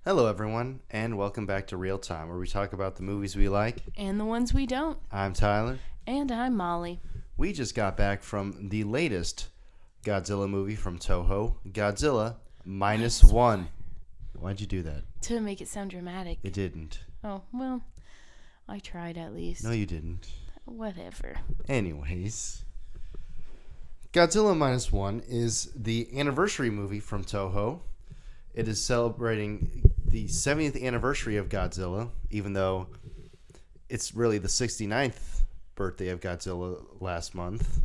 Hello, everyone, and welcome back to Real Time, where we talk about the movies we like. And the ones we don't. I'm Tyler. And I'm Molly. We just got back from the latest Godzilla movie from Toho, Godzilla Minus One. Why'd you do that? To make it sound dramatic. It didn't. Oh, well, I tried at least. No, you didn't. Whatever. Anyways, Godzilla Minus One is the anniversary movie from Toho. It is celebrating the 70th anniversary of Godzilla, even though it's really the 69th birthday of Godzilla last month.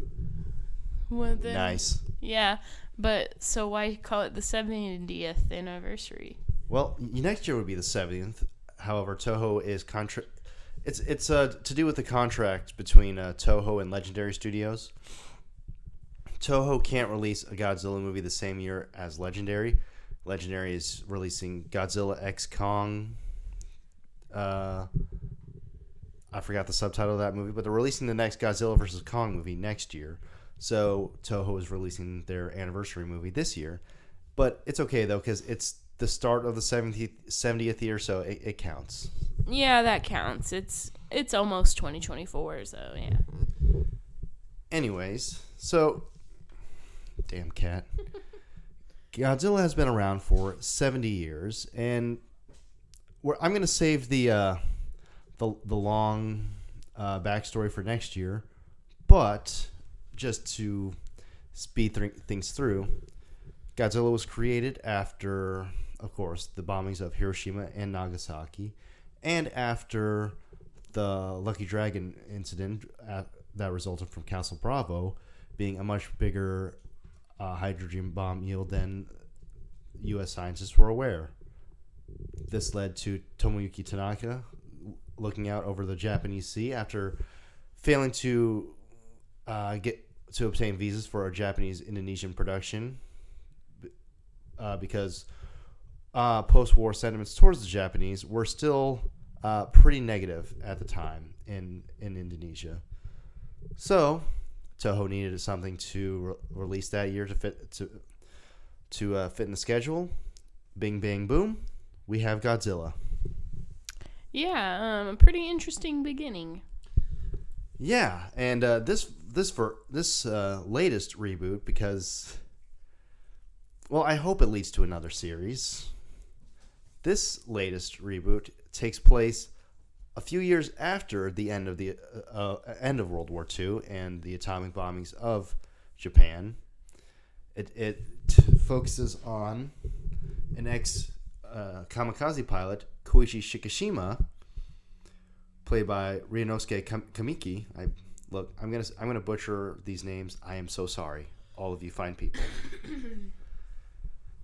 Well, then, Nice. Yeah, but so why call it the 70th anniversary? Well, next year would be the 70th. However, Toho is It's to do with the contract between Toho and Legendary Studios. Toho can't release a Godzilla movie the same year as Legendary. Legendary is releasing Godzilla X Kong. I forgot the subtitle of that movie, but they're releasing the next Godzilla vs. Kong movie next year. So Toho is releasing their anniversary movie this year. But it's okay, though, because it's the start of the 70th year, so it counts. Yeah, that counts. It's almost 2024, so yeah. Anyways, so... Damn cat. Godzilla has been around for 70 years, and I'm going to save the long backstory for next year, but just to speed things through, Godzilla was created after, of course, the bombings of Hiroshima and Nagasaki, and after the Lucky Dragon incident that resulted from Castle Bravo being a much bigger hydrogen bomb yield than U.S. scientists were aware. This led to Tomoyuki Tanaka looking out over the Japanese Sea after failing to obtain visas for a Japanese-Indonesian production because post-war sentiments towards the Japanese were still pretty negative at the time in Indonesia. So Toho needed something to release that year to fit in the schedule. Bing, bang, boom. We have Godzilla. Yeah, a pretty interesting beginning. Yeah, and this latest reboot, because, well, I hope it leads to another series. This latest reboot takes place a few years after the end of World War II and the atomic bombings of Japan. It focuses on an ex-kamikaze pilot, Koichi Shikishima, played by Ryunosuke Kamiki. I'm gonna butcher these names. I am so sorry, all of you fine people.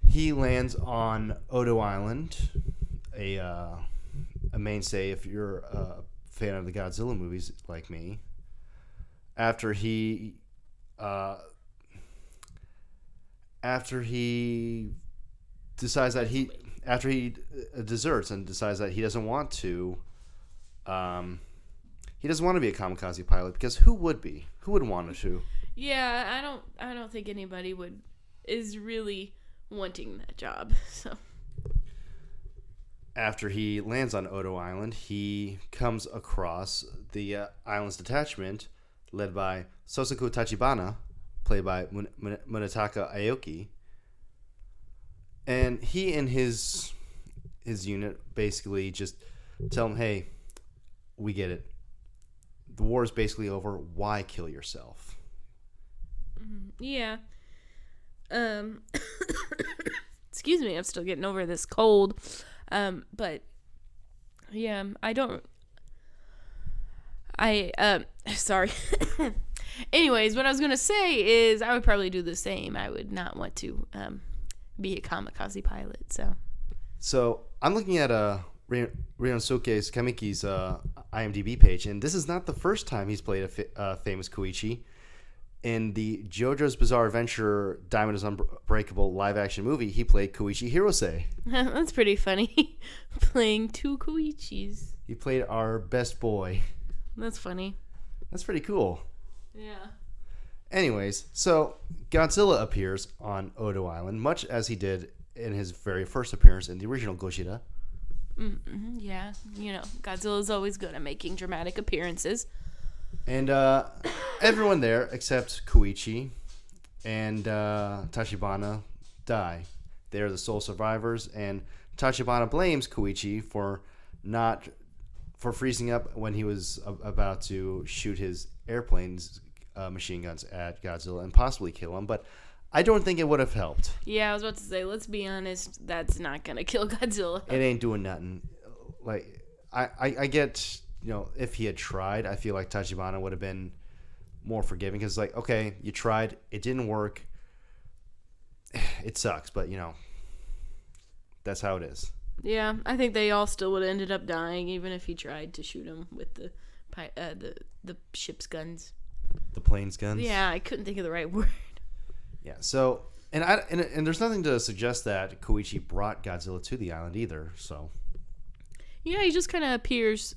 He lands on Odo Island, a mainstay if you're a fan of the Godzilla movies like me. After he decides that he deserts and decides that he doesn't want to be a kamikaze pilot, because who would want to? Yeah, I don't think anybody is really wanting that job. So after he lands on Odo Island, he comes across the island's detachment led by Sosaku Tachibana, played by Munetaka Aoki. And he and his unit basically just tell him, hey, we get it. The war is basically over. Why kill yourself? Yeah. Excuse me, I'm still getting over this cold. But yeah, sorry. Anyways, what I was going to say is I would probably do the same. I would not want to be a kamikaze pilot, So I'm looking at Ryunosuke Kamiki's IMDb page, and this is not the first time he's played a famous Koichi. In the JoJo's Bizarre Adventure Diamond is Unbreakable live-action movie, he played Koichi Hirose. That's pretty funny. Playing two Koichis. He played our best boy. That's funny. That's pretty cool. Yeah. Anyways, so Godzilla appears on Odo Island, much as he did in his very first appearance in the original Gojira. Yeah, Godzilla's always good at making dramatic appearances. And everyone there except Koichi and Tachibana die. They are the sole survivors, and Tachibana blames Koichi for freezing up when he was about to shoot his airplane's machine guns at Godzilla and possibly kill him, but I don't think it would have helped. Yeah, I was about to say, let's be honest, that's not gonna kill Godzilla. It ain't doing nothing. Like, I get, if he had tried, I feel like Tachibana would have been more forgiving, because, like, okay, you tried, it didn't work, it sucks, but, that's how it is. Yeah, I think they all still would have ended up dying, even if he tried to shoot him with the ship's guns. The plane's guns? Yeah, I couldn't think of the right word. Yeah, so, and there's nothing to suggest that Koichi brought Godzilla to the island either, so. Yeah, he just kind of appears.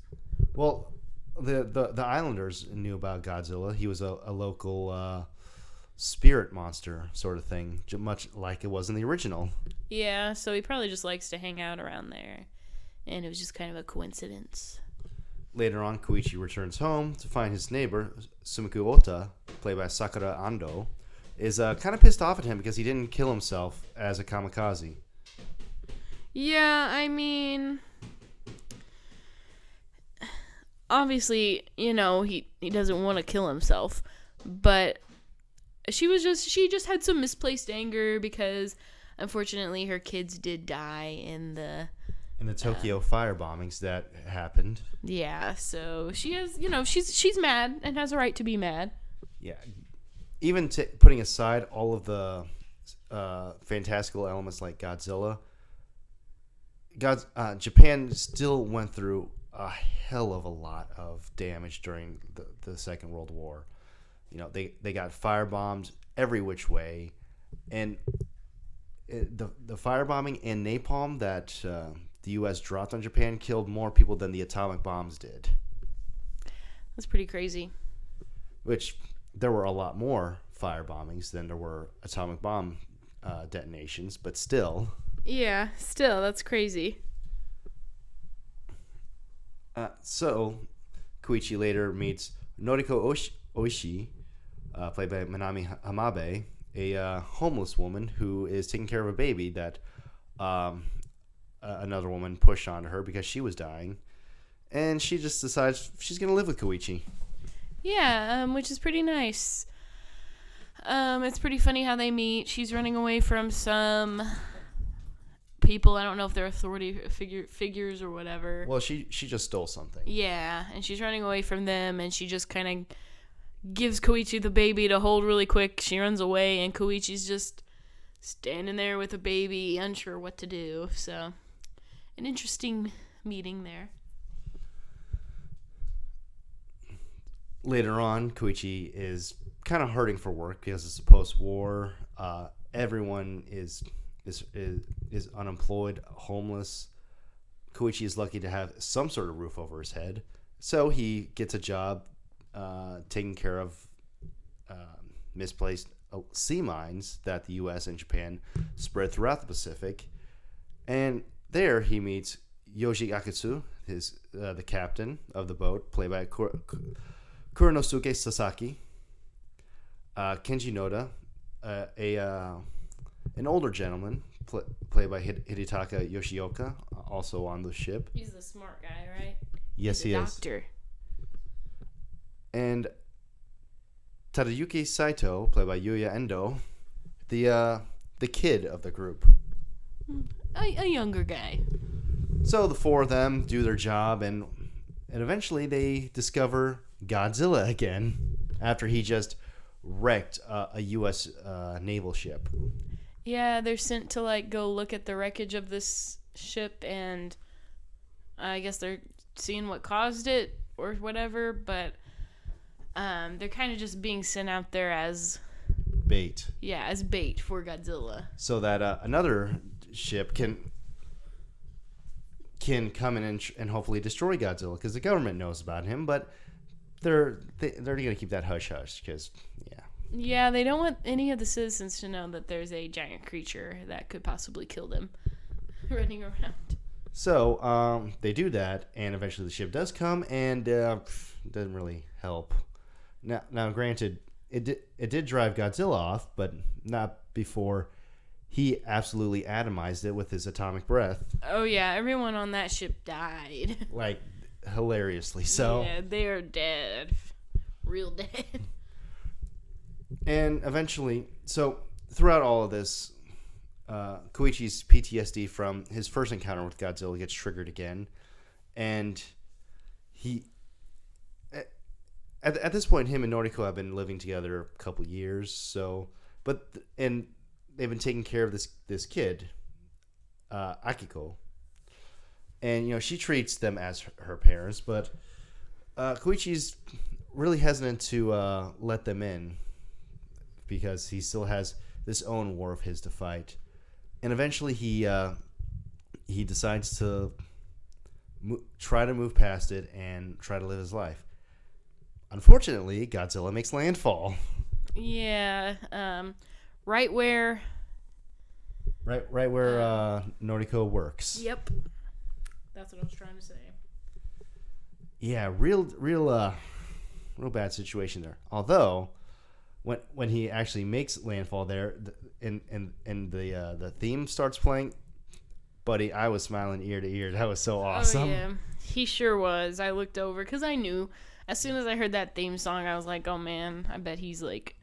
Well, the islanders knew about Godzilla. He was a local spirit monster sort of thing, much like it was in the original. Yeah, so he probably just likes to hang out around there, and it was just kind of a coincidence. Later on, Koichi returns home to find his neighbor, Sumiku Ota, played by Sakura Ando, is kind of pissed off at him because he didn't kill himself as a kamikaze. Yeah, I mean, obviously, he doesn't want to kill himself, but she just had some misplaced anger because unfortunately her kids did die in the Tokyo fire bombings that happened. Yeah, so she has, she's mad and has a right to be mad. Yeah. Even putting aside all of the fantastical elements like Godzilla, Japan still went through a hell of a lot of damage during the Second World War. They got firebombed every which way, and the firebombing and napalm that the U.S. dropped on Japan killed more people than the atomic bombs did. That's pretty crazy. Which, there were a lot more firebombings than there were atomic bomb detonations, but still. Yeah, still, that's crazy. So, Koichi later meets Noriko Oishi, played by Manami Hamabe, a homeless woman who is taking care of a baby that another woman pushed onto her because she was dying. And she just decides she's going to live with Koichi. Yeah, which is pretty nice. It's pretty funny how they meet. She's running away from some people. I don't know if they're authority figures or whatever. Well, she just stole something. Yeah, and she's running away from them, and she just kind of gives Koichi the baby to hold really quick. She runs away, and Koichi's just standing there with a baby, unsure what to do. So, an interesting meeting there. Later on, Koichi is kind of hurting for work because it's post-war. Everyone is unemployed, homeless. Koichi is lucky to have some sort of roof over his head, so he gets a job taking care of misplaced sea mines that the U.S. and Japan spread throughout the Pacific. And there he meets Yoji Akutsu, the captain of the boat, played by Kuranosuke Sasaki. Kenji Noda, an older gentleman, played by Hidetaka Yoshioka, also on the ship. He's the smart guy, right? Yes, he is. Doctor. And Tadayuki Saito, played by Yuya Endo, the kid of the group. A younger guy. So the four of them do their job, and eventually they discover Godzilla again after he just wrecked a U.S. naval ship. Yeah, they're sent to go look at the wreckage of this ship, and I guess they're seeing what caused it or whatever, but they're kind of just being sent out there as bait. Yeah, as bait for Godzilla. So that another ship can come in and hopefully destroy Godzilla, because the government knows about him, but they're going to keep that hush-hush because, yeah, Yeah, they don't want any of the citizens to know that there's a giant creature that could possibly kill them running around. So they do that, and eventually the ship does come, and doesn't really help. Now, granted, it did drive Godzilla off, but not before he absolutely atomized it with his atomic breath, Oh yeah, everyone on that ship died. like hilariously so. Yeah, they are dead. Real dead. And eventually, so throughout all of this, Koichi's PTSD from his first encounter with Godzilla gets triggered again, and he, at this point, him and Noriko have been living together a couple years. So, and they've been taking care of this kid, Akiko, and she treats them as her parents, but Koichi's really hesitant to let them in because he still has this own war of his to fight. And eventually he decides to try to move past it and try to live his life. Unfortunately, Godzilla makes landfall. Yeah, right where Noriko works. Yep. That's what I was trying to say. Yeah, real bad situation there. Although when he actually makes landfall there, and the theme starts playing, buddy, I was smiling ear to ear. That was so awesome. Oh yeah, he sure was. I looked over because I knew as soon as I heard that theme song, I was like, oh man, I bet he's like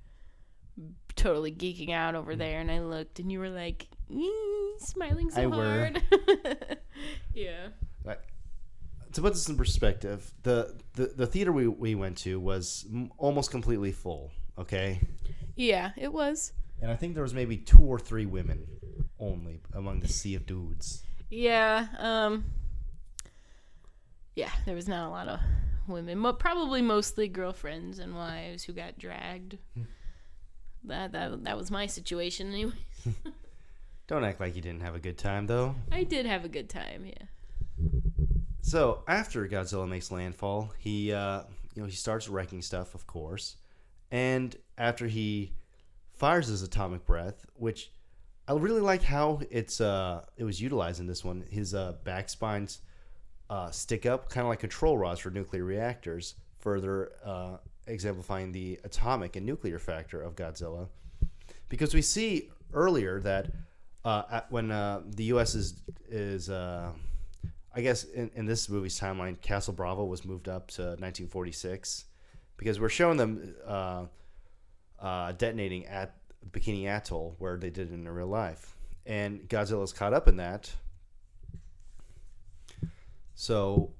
totally geeking out over there. And I looked, and you were like, smiling so hard. Yeah. To put this in perspective, the theater we went to was almost completely full. Okay. Yeah, it was. And I think there was maybe 2 or 3 women only among the sea of dudes. Yeah. Yeah, there was not a lot of women, but probably mostly girlfriends and wives who got dragged. That was my situation anyway. Don't act like you didn't have a good time, though. I did have a good time, yeah. So after Godzilla makes landfall, he starts wrecking stuff, of course, and after he fires his atomic breath, which I really like how it was utilized in this one. His back spines stick up, kind of like control rods for nuclear reactors, further exemplifying the atomic and nuclear factor of Godzilla. Because we see earlier that when the U.S. is I guess in this movie's timeline, Castle Bravo was moved up to 1946 because we're showing them detonating at Bikini Atoll where they did it in real life. And Godzilla's caught up in that. So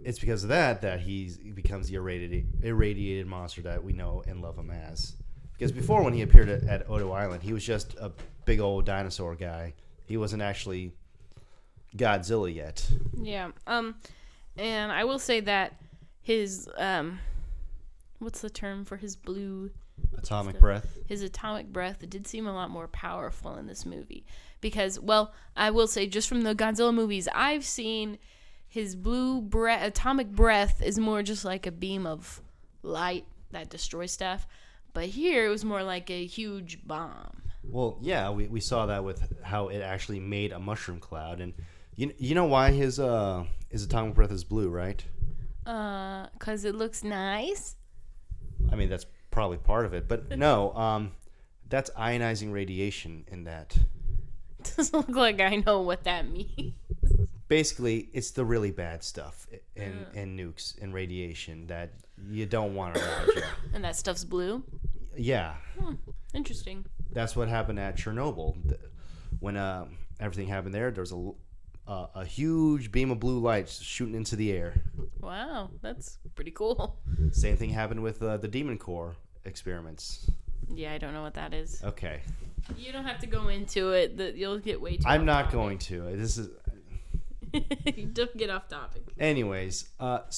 it's because of that he becomes the irradiated monster that we know and love him as. Because before, when he appeared at Odo Island, he was just a big old dinosaur guy. He wasn't actually Godzilla yet. Yeah. And I will say that his what's the term for his blue atomic breath? His atomic breath did seem a lot more powerful in this movie because, well, I will say just from the Godzilla movies I've seen, his atomic breath is more just like a beam of light that destroys stuff. But here it was more like a huge bomb. Well, yeah, we saw that with how it actually made a mushroom cloud, and you know why his atomic breath is blue, right? 'Cause it looks nice. I mean, that's probably part of it, but no, that's ionizing radiation in that. Doesn't look like I know what that means. Basically, it's the really bad stuff in nukes and radiation that you don't want around you. And that stuff's blue? Yeah. Interesting. That's what happened at Chernobyl. When everything happened there was a huge beam of blue light shooting into the air. Wow, that's pretty cool. Same thing happened with the Demon Core experiments. Yeah, I don't know what that is. Okay. You don't have to go into it. You'll get way too I'm off not topic. going to. This is... Don't get off topic. Anyways, okay,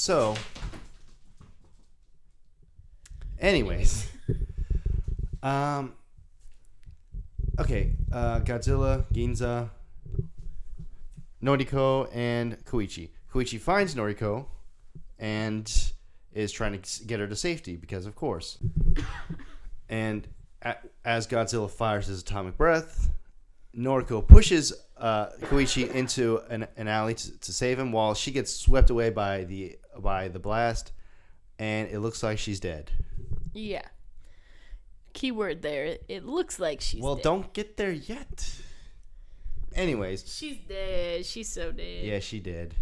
Godzilla, Ginza, Noriko, and Koichi. Koichi finds Noriko and is trying to get her to safety because, of course. And as Godzilla fires his atomic breath, Noriko pushes Koichi into an alley to save him, while she gets swept away by the blast, and it looks like she's dead. Yeah. Keyword there. It looks like she's Well, dead. don't get there yet. Anyways. She's dead. She's so dead. Yeah, she did.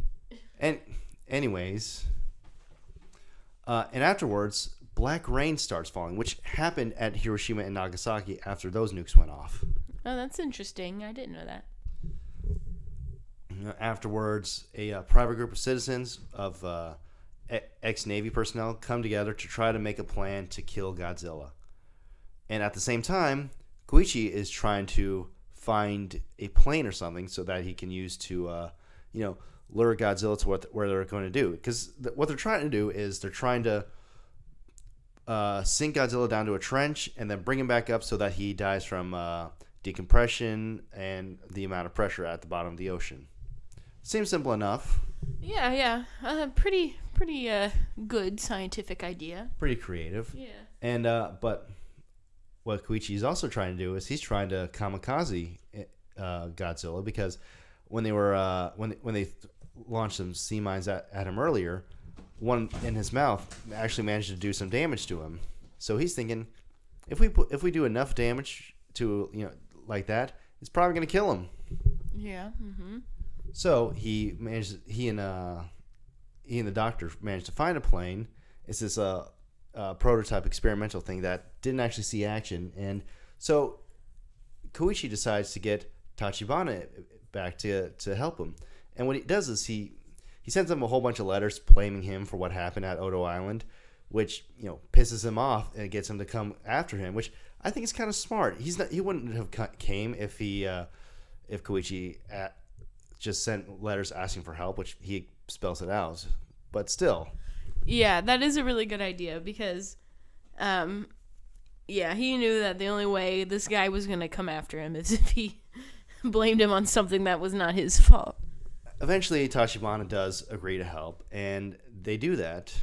And anyways. And afterwards, black rain starts falling, which happened at Hiroshima and Nagasaki after those nukes went off. Oh, that's interesting. I didn't know that. Afterwards, a private group of citizens of ex-Navy personnel come together to try to make a plan to kill Godzilla. And at the same time, Koichi is trying to find a plane or something so that he can use to, lure Godzilla to where they're going to do. Because what they're trying to do is they're trying to sink Godzilla down to a trench and then bring him back up so that he dies from decompression and the amount of pressure at the bottom of the ocean. Seems simple enough. Yeah. Pretty good scientific idea. Pretty creative. Yeah. And but what Koichi is also trying to do is he's trying to kamikaze Godzilla, because when they were when they launched some sea mines at him earlier, one in his mouth actually managed to do some damage to him. So he's thinking, if we do enough damage to like that, it's probably going to kill him. Yeah. Mm-hmm. So he and the doctor managed to find a plane. It's this prototype experimental thing that didn't actually see action, and so Koichi decides to get Tachibana back to help him. And what he does is he sends him a whole bunch of letters blaming him for what happened at Odo Island, which pisses him off and gets him to come after him, which I think is kind of smart. He wouldn't have came if Koichi just sent letters asking for help, which he spells it out. But still. Yeah, that is a really good idea because, he knew that the only way this guy was going to come after him is if he blamed him on something that was not his fault. Eventually, Tachibana does agree to help, and they do that.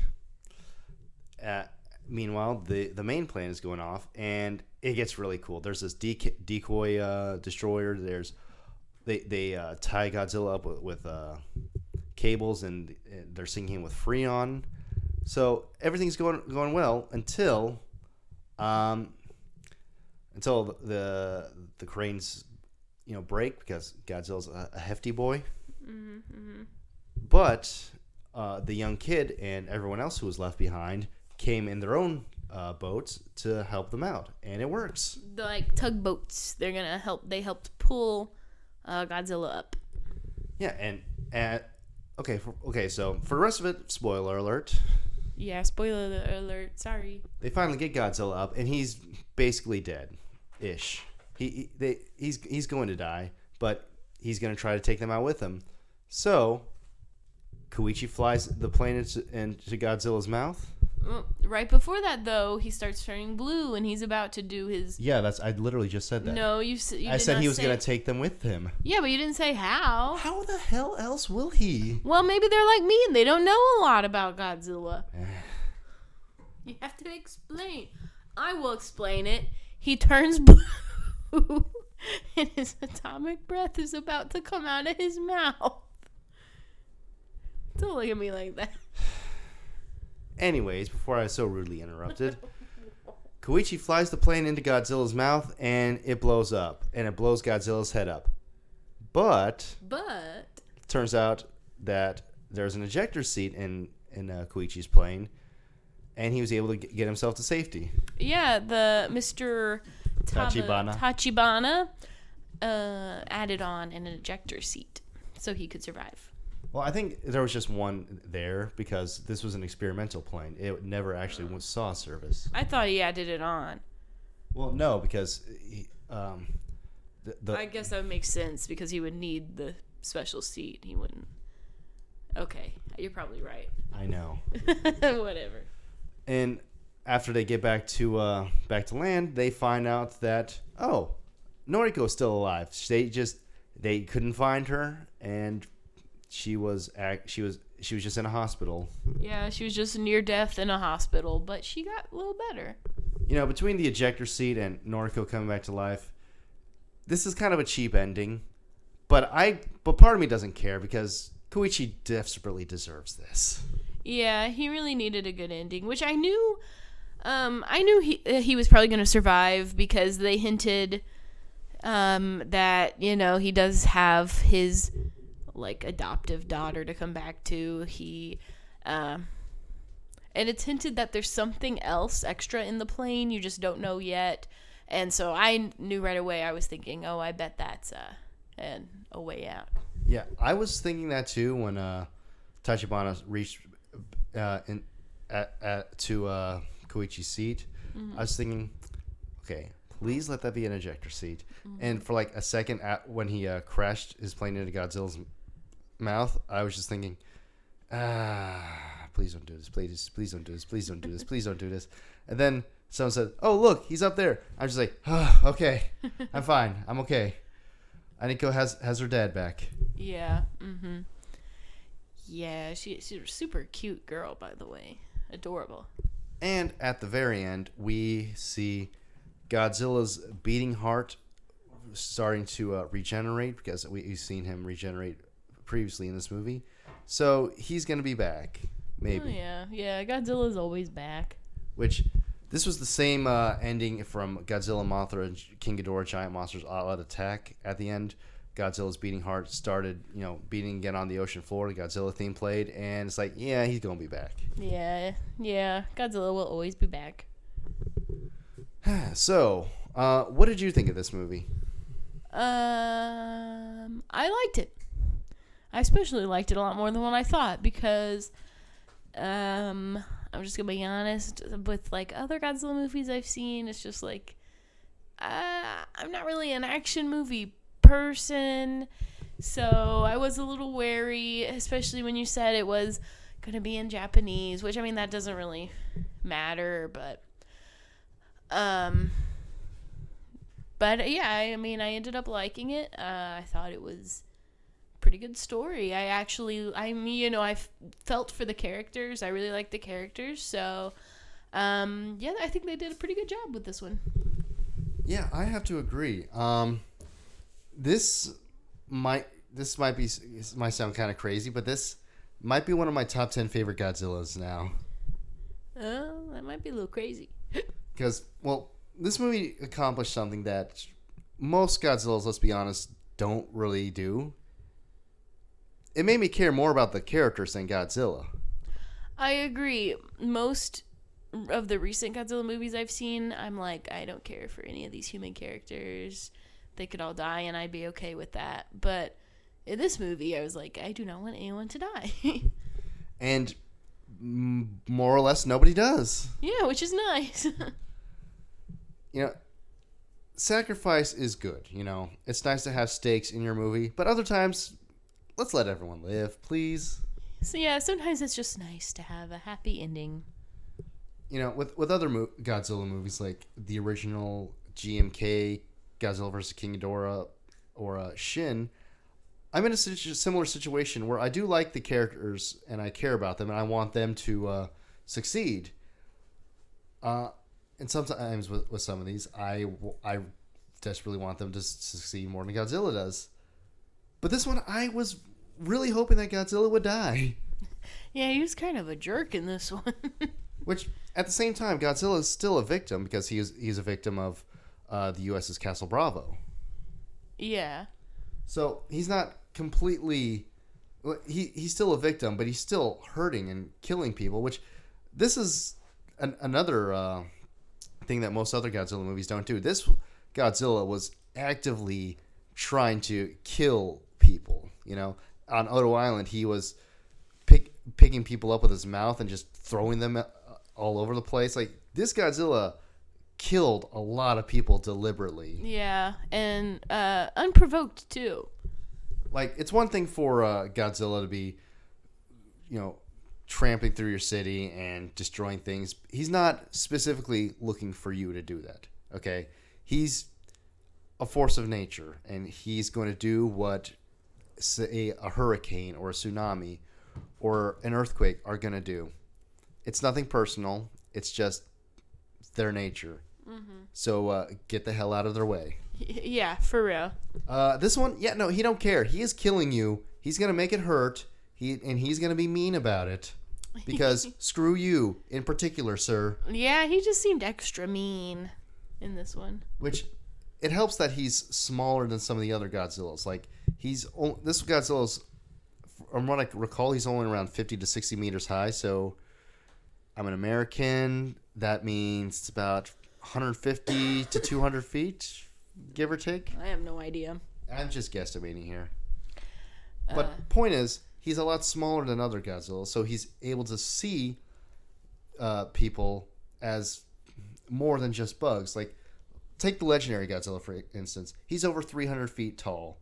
Meanwhile, the main plane is going off, and it gets really cool. There's this decoy destroyer. They tie Godzilla up with cables, and they're sinking him with Freon. So everything's going well until the cranes break, because Godzilla's a hefty boy. Mm-hmm. But the young kid and everyone else who was left behind came in their own boats to help them out, and it works. They're like tugboats. They're gonna help. They helped pull Godzilla up. Yeah, and okay. So for the rest of it, spoiler alert. Yeah, spoiler alert. Sorry. They finally get Godzilla up, and he's basically dead-ish. He's going to die, but he's going to try to take them out with him. So Koichi flies the plane into Godzilla's mouth. Right before that, though, he starts turning blue, and he's about to do his. Yeah, I literally just said that. No, you I said he was going to take them with him. Yeah, but you didn't say how. How the hell else will he? Well, maybe they're like me and they don't know a lot about Godzilla. You have to explain. I will explain it. He turns blue, and his atomic breath is about to come out of his mouth. Don't look at me like that. Anyways, before I was so rudely interrupted, Koichi flies the plane into Godzilla's mouth, and it blows up, and it blows Godzilla's head up. But it turns out that there's an ejector seat in Koichi's plane, and he was able to get himself to safety. Yeah, the Mr. Tachibana added on an ejector seat so he could survive. Well, I think there was just one there because this was an experimental plane. It never actually saw service. I thought he added it on. Well, no, because I guess that would make sense because he would need the special seat. He wouldn't. Okay, you're probably right. I know. Whatever. And after they get back to land, they find out that Noriko's still alive. They couldn't find her, and she was just in a hospital. Yeah, she was just near death in a hospital, but she got a little better. Between the ejector seat and Noriko coming back to life, this is kind of a cheap ending. But part of me doesn't care because Koichi desperately deserves this. Yeah, he really needed a good ending, which I knew. I knew he was probably going to survive because they hinted that he does have his adoptive daughter to come back to. And it's hinted that there's something else extra in the plane you just don't know yet. And so I knew right away. I was thinking, oh, I bet that's a way out. Yeah, I was thinking that too when Tachibana reached to Koichi's seat. I was thinking, okay, please let that be an ejector seat. And for a second, when he crashed his plane into Godzilla's mouth, I was just thinking, please don't do this. Please don't do this. Please don't do this. Please don't do this. And then someone said, oh, look, he's up there. I'm just like, okay, I'm fine. I'm okay. Aniko has her dad back. Yeah. Mm-hmm. Yeah, she's a super cute girl, by the way. Adorable. And at the very end, we see Godzilla's beating heart starting to regenerate because we've seen him regenerate previously in this movie. So he's going to be back, maybe. Oh, yeah. Yeah, Godzilla's always back. Which, this was the same ending from Godzilla, Mothra, and King Ghidorah, Giant Monsters All Out Attack. At the end, Godzilla's beating heart started, beating again on the ocean floor. The Godzilla theme played, and it's like, yeah, he's going to be back. Yeah. Godzilla will always be back. So, what did you think of this movie? I liked it. I especially liked it a lot more than what I thought because, I'm just gonna be honest, with other Godzilla movies I've seen, it's just I'm not really an action movie person, so I was a little wary, especially when you said it was gonna be in Japanese, which that doesn't really matter, but yeah, I ended up liking it. I thought it was pretty good story. I felt for the characters. I really liked the characters. So, I think they did a pretty good job with this one. Yeah, I have to agree. This might sound kind of crazy, but this might be one of my top 10 favorite Godzillas now. Oh, that might be a little crazy. Because, this movie accomplished something that most Godzillas, let's be honest, don't really do. It made me care more about the characters than Godzilla. I agree. Most of the recent Godzilla movies I've seen, I'm like, I don't care for any of these human characters. They could all die, and I'd be okay with that. But in this movie, I was like, I do not want anyone to die. And more or less, nobody does. Yeah, which is nice. Sacrifice is good. It's nice to have stakes in your movie, but other times, let's let everyone live, please. So yeah, sometimes it's just nice to have a happy ending. With other Godzilla movies like the original GMK, Godzilla vs. King Ghidorah, or Shin, I'm in a similar situation where I do like the characters and I care about them and I want them to succeed. And sometimes with some of these, I desperately want them to succeed more than Godzilla does. But this one, I was really hoping that Godzilla would die. Yeah, he was kind of a jerk in this one. Which, at the same time, Godzilla is still a victim because he's a victim of the U.S.'s Castle Bravo. Yeah. So he's not completely... He's still a victim, but he's still hurting and killing people, which this is another thing that most other Godzilla movies don't do. This Godzilla was actively trying to kill people. On Odo Island, he was picking people up with his mouth and just throwing them all over the place. This Godzilla killed a lot of people deliberately. Yeah, and unprovoked too. It's one thing for Godzilla to be, tramping through your city and destroying things. He's not specifically looking for you to do that, okay? He's a force of nature, and he's going to do what, say, a hurricane or a tsunami or an earthquake are going to do. It's nothing personal. It's just their nature. So get the hell out of their way. Yeah, for real. This one, yeah, no, he don't care. He is killing you. He's gonna make it hurt. He's gonna be mean about it because screw you in particular, sir. Yeah, he just seemed extra mean in this one. Which it helps that he's smaller than some of the other Godzillas. Like this Godzilla's, from what I recall, he's only around 50 to 60 meters high. So I'm an American. That means it's about 150 to 200 feet, give or take. I have no idea. I'm just guesstimating here. But point is, he's a lot smaller than other Godzilla, so he's able to see people as more than just bugs. Like, take the legendary Godzilla, for instance. He's over 300 feet tall.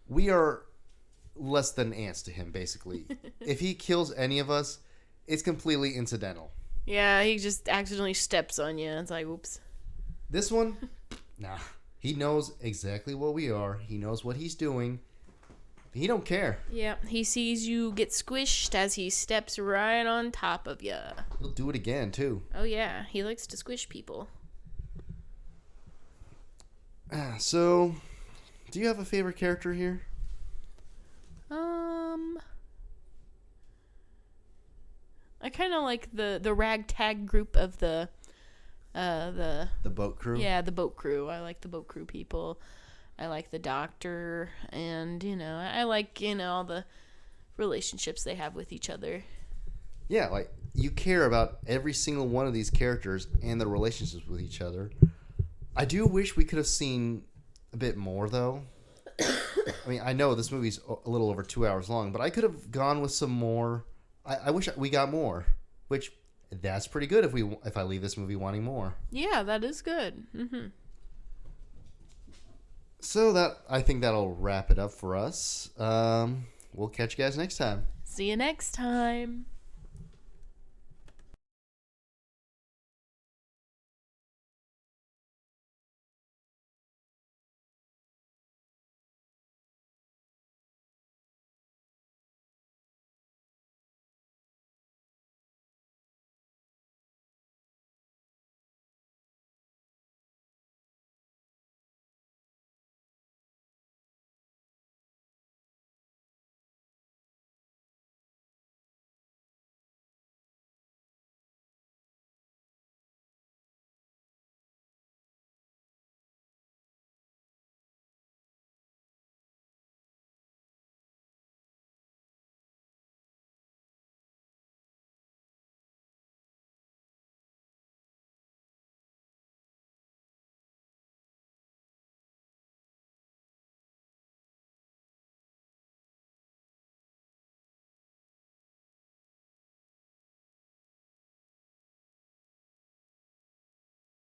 We are less than ants to him, basically. If he kills any of us, it's completely incidental. Yeah, he just accidentally steps on you. It's like, oops. This one, nah. He knows exactly what we are. He knows what he's doing. He don't care. Yeah, he sees you get squished as he steps right on top of you. He'll do it again, too. Oh, yeah. He likes to squish people. So, do you have a favorite character here? I kind of like the ragtag group of the boat crew? Yeah, the boat crew. I like the boat crew people. I like the doctor, and I like all the relationships they have with each other. Yeah, like you care about every single one of these characters and their relationships with each other. I do wish we could have seen a bit more, though. I mean, I know this movie's a little over 2 hours long, but I could have gone with some more. I wish we got more, which that's pretty good if I leave this movie wanting more. Yeah, that is good. Mm-hmm. So I think that'll wrap it up for us. We'll catch you guys next time. See you next time.